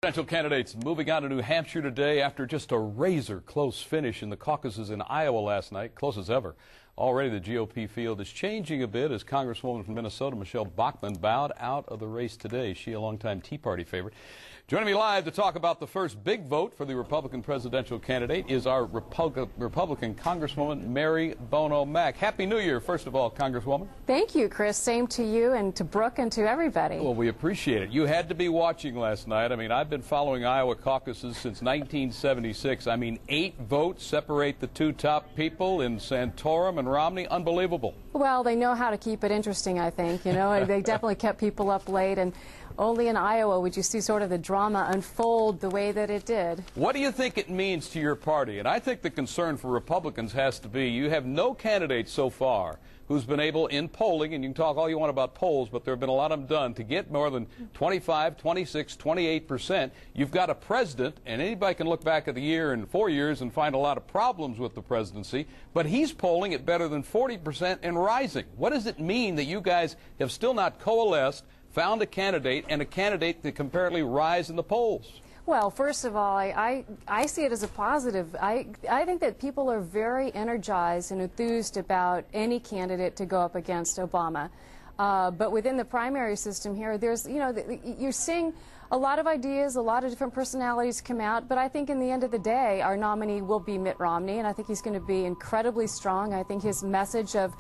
Presidential candidates moving on to New Hampshire today after just a razor-close finish in the caucuses in Iowa last night, close as ever. Already the GOP field is changing a bit as Congresswoman from Minnesota, Michelle Bachmann, bowed out of the race today. She, a longtime Tea Party favorite. Joining me live to talk about the first big vote for the Republican presidential candidate is our Republican Congresswoman Mary Bono Mack. Happy New Year, first of all, Congresswoman. Thank you, Chris. Same to you and to Brooke and to everybody. Well, we appreciate it. You had to be watching last night. I mean, I've been following Iowa caucuses since 1976. I mean, 8 votes separate the two top people in Santorum and Romney. Unbelievable. Well, they know how to keep it interesting, I think. You know, they definitely kept people up late, and only in Iowa would you see sort of the drama unfold the way that it did. What do you think it means to your party? And I think the concern for Republicans has to be you have no candidate so far who's been able in polling, and you can talk all you want about polls, but there have been a lot of them done, to get more than 25, 26, 28%. You've got a president, and anybody can look back at the year and 4 years and find a lot of problems with the presidency, but he's polling at better than 40% and rising. What does it mean that you guys have still not coalesced, found a candidate, and a candidate that can apparently rise in the polls? Well, first of all, I see it as a positive. I think that people are very energized and enthused about any candidate to go up against Obama. But within the primary system here, there's, you know, you're seeing a lot of ideas, a lot of different personalities come out, but I think in the end of the day, our nominee will be Mitt Romney, and I think he's going to be incredibly strong. I think his message of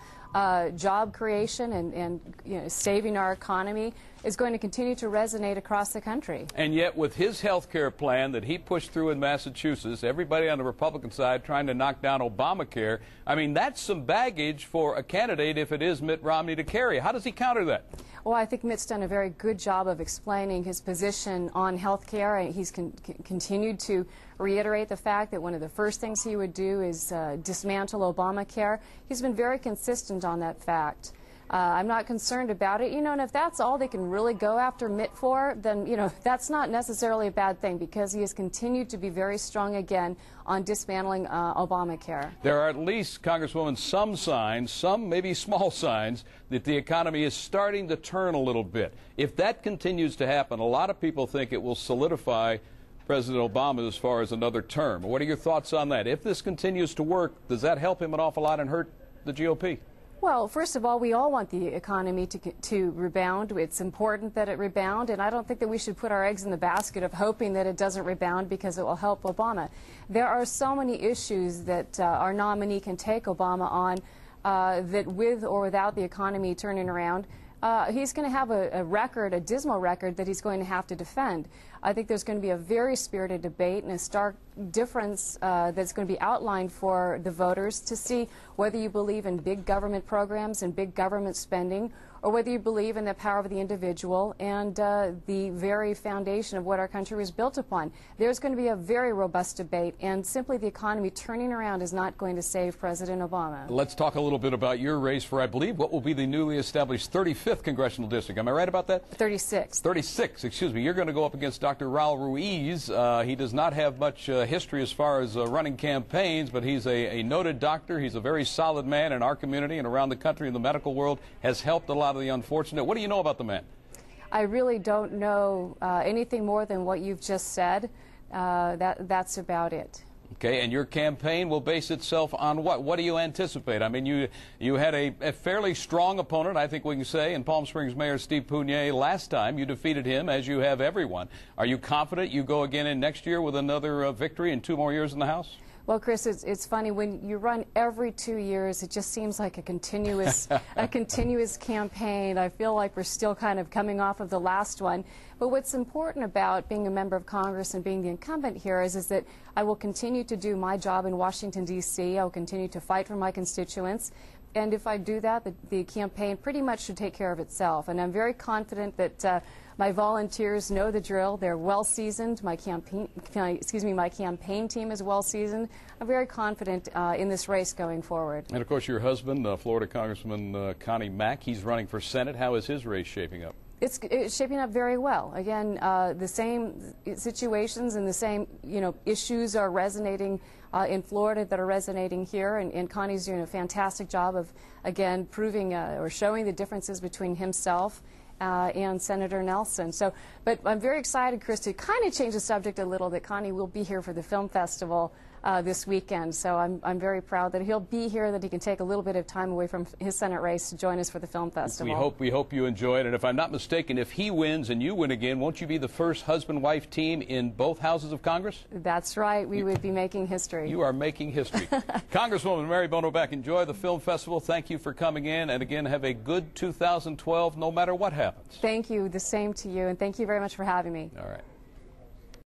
job creation and you know, saving our economy is going to continue to resonate across the country. And yet, with his health care plan that he pushed through in Massachusetts, everybody on the Republican side trying to knock down Obamacare, I mean, that's some baggage for a candidate if it is Mitt Romney to carry. How does he counter that? Well, I think Mitt's done a very good job of explaining his position on health care. He's continued to reiterate the fact that one of the first things he would do is dismantle Obamacare. He's been very consistent on that fact. I'm not concerned about it, you know, and if that's all they can really go after Mitt for, then, you know, that's not necessarily a bad thing, because he has continued to be very strong again on dismantling Obamacare. There are at least, Congresswoman, some signs, some maybe small signs, that the economy is starting to turn a little bit. If that continues to happen, a lot of people think it will solidify President Obama as far as another term. What are your thoughts on that? If this continues to work, does that help him an awful lot and hurt the GOP? Well, first of all, we all want the economy to rebound. It's important that it rebound, and I don't think that we should put our eggs in the basket of hoping that it doesn't rebound because it will help Obama. There are so many issues that our nominee can take Obama on that with or without the economy turning around, he's going to have a dismal record that he's going to have to defend. I think there's going to be a very spirited debate and a stark difference that's going to be outlined for the voters to see whether you believe in big government programs and big government spending, or whether you believe in the power of the individual and the very foundation of what our country was built upon. There's going to be a very robust debate, and simply the economy turning around is not going to save President Obama. Let's talk a little bit about your race for, I believe, what will be the newly established 35th congressional district. Am I right about that? 36. 36, excuse me. You're going to go up against Dr. Raul Ruiz. He does not have much history as far as running campaigns, but he's a noted doctor. He's a very solid man in our community and around the country in the medical world, has helped a lot of the unfortunate. What do you know about the man? I really don't know anything more than what you've just said. That's about it. Okay, and your campaign will base itself on what? What do you anticipate? I mean, you had a fairly strong opponent, I think we can say, in Palm Springs Mayor Steve Pugnier last time. You defeated him, as you have everyone. Are you confident you go again in next year with another victory and 2 more years in the House? Well, Chris, it's funny, when you run every 2 years, it just seems like a continuous campaign. I feel like we're still kind of coming off of the last one. But what's important about being a member of Congress and being the incumbent here is that I will continue to do my job in Washington, D.C. I will continue to fight for my constituents. And if I do that, the campaign pretty much should take care of itself. And I'm very confident that my volunteers know the drill. They're well seasoned. My campaign team is well seasoned. I'm very confident in this race going forward. And of course, your husband, Florida Congressman Connie Mack, he's running for Senate. How is his race shaping up? It's shaping up very well. Again, the same situations and the same, you know, issues are resonating in Florida that are resonating here, and Connie's doing a fantastic job of, again, proving or showing the differences between himself and Senator Nelson. So, but I'm very excited, Chris, to kind of change the subject a little, that Connie will be here for the film festival this weekend. So I'm very proud that he'll be here, that he can take a little bit of time away from his Senate race to join us for the film festival. We hope you enjoy it. And if I'm not mistaken, if he wins and you win again, won't you be the first husband-wife team in both houses of Congress? That's right. We would be making history. You are making history. Congresswoman Mary Bono Mack, enjoy the film festival. Thank you for coming in. And again, have a good 2012 no matter what happens. Thank you. The same to you. And thank you very much for having me. All right.